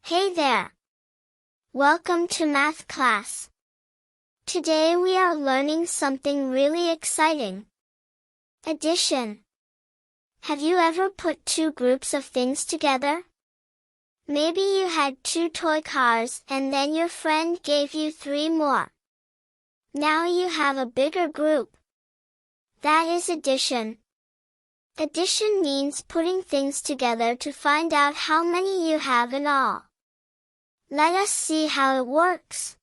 Hey there! Welcome to math class. Today we are learning something really exciting. Addition. Have you ever put two groups of things together? Maybe you had two toy cars and then your friend gave you three more. Now you have a bigger group. That is addition. Addition means putting things together to find out how many you have in all. Let us see how it works.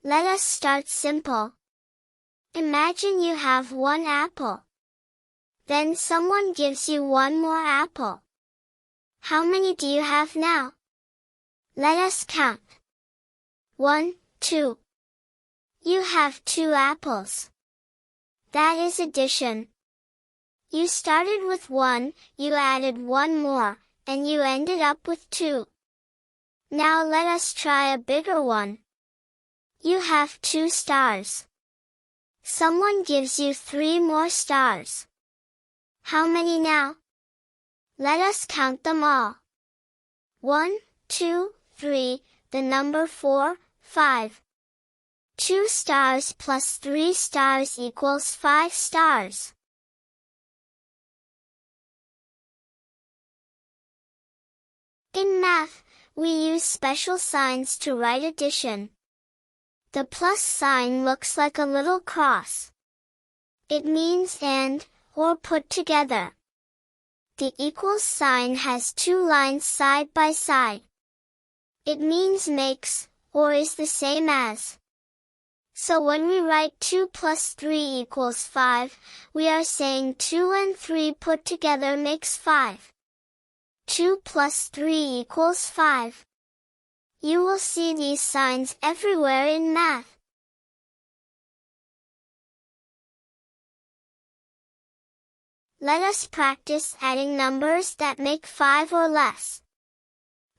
Let us start simple. Imagine you have one apple. Then someone gives you one more apple. How many do you have now? Let us count. 1, 2. You have two apples. That is addition. You started with one, you added one more, and you ended up with two. Now let us try a bigger one. You have two stars. Someone gives you three more stars. How many now? Let us count them all. 1, 2, 3, the number 4, 5. 2 stars plus 3 stars equals 5 stars. In math, we use special signs to write addition. The plus sign looks like a little cross. It means and, or put together. The equals sign has two lines side by side. It means makes, or is the same as. So when we write 2 plus 3 equals 5, we are saying 2 and 3 put together makes 5. 2 plus 3 equals 5. You will see these signs everywhere in math. Let us practice adding numbers that make 5 or less.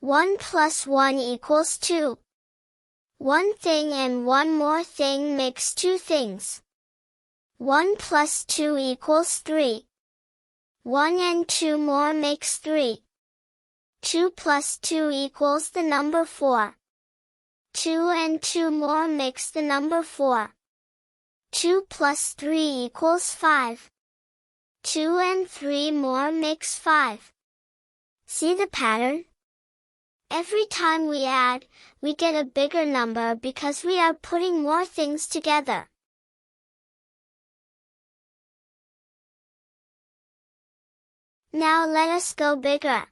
1 plus 1 equals 2. One thing and one more thing makes two things. 1 plus 2 equals 3. 1 and 2 more makes 3. 2 plus 2 equals the number 4. 2 and 2 more makes the number 4. 2 plus 3 equals 5. 2 and 3 more makes 5. See the pattern? Every time we add, we get a bigger number because we are putting more things together. Now let us go bigger.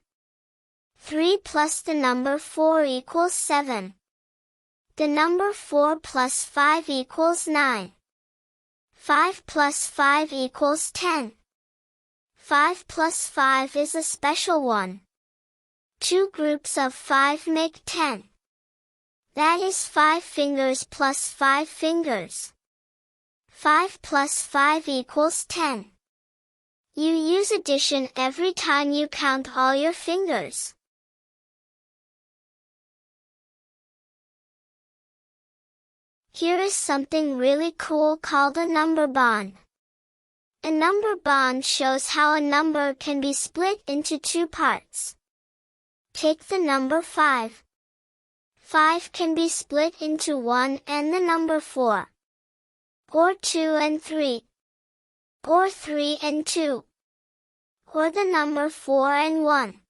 3 plus the number 4 equals 7. The number 4 plus 5 equals 9. 5 plus 5 equals 10. 5 plus 5 is a special one. Two groups of 5 make 10. That is 5 fingers plus 5 fingers. 5 plus 5 equals 10. You use addition every time you count all your fingers. Here is something really cool called a number bond. A number bond shows how a number can be split into two parts. Take the number 5. 5 can be split into 1 and the number 4. Or 2 and 3. Or 3 and 2. Or the number 4 and 1.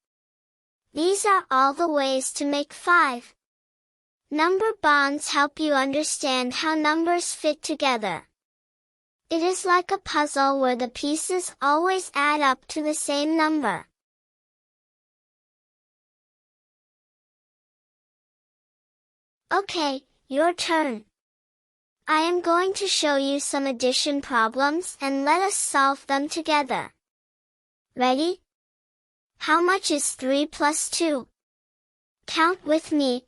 These are all the ways to make 5. Number bonds help you understand how numbers fit together. It is like a puzzle where the pieces always add up to the same number. Okay, your turn. I am going to show you some addition problems and let us solve them together. Ready? How much is 3 plus 2? Count with me.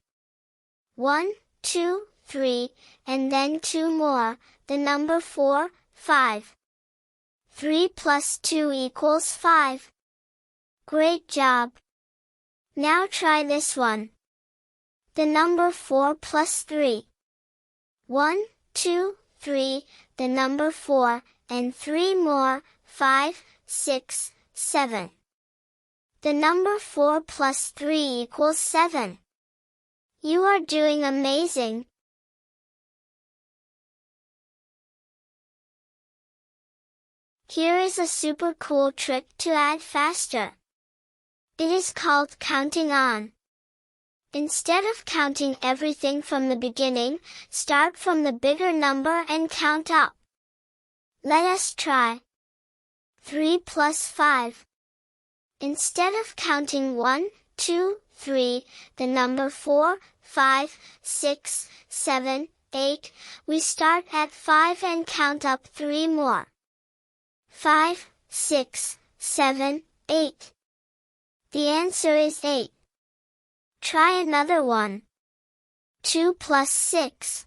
1, 2, 3, and then 2 more, the number 4, 5. 3 plus 2 equals 5. Great job! Now try this one. The number 4 plus 3. 1, 2, 3, the number 4, and 3 more, 5, 6, 7. The number 4 plus 3 equals 7. You are doing amazing. Here is a super cool trick to add faster. It is called counting on. Instead of counting everything from the beginning, start from the bigger number and count up. Let us try. 3 plus 5. Instead of counting 1, 2, 3, the number 4, 5, 6, 7, 8, we start at 5 and count up 3 more. 5, 6, 7, 8. The answer is 8. Try another one. 2 plus 6.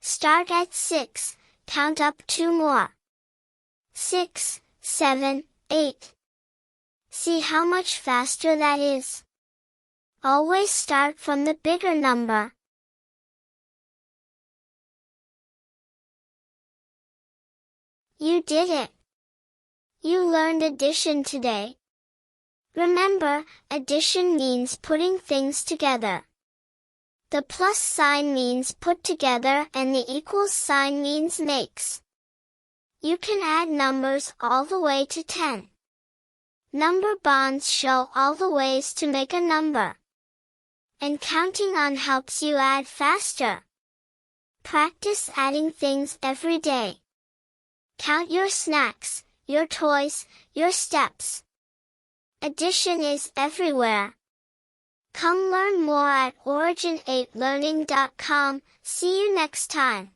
Start at 6, count up 2 more. 6, 7, 8. See how much faster that is? Always start from the bigger number. You did it! You learned addition today. Remember, addition means putting things together. The plus sign means put together and the equals sign means makes. You can add numbers all the way to 10. Number bonds show all the ways to make a number. And counting on helps you add faster. Practice adding things every day. Count your snacks, your toys, your steps. Addition is everywhere. Come learn more at origin8learning.com. See you next time.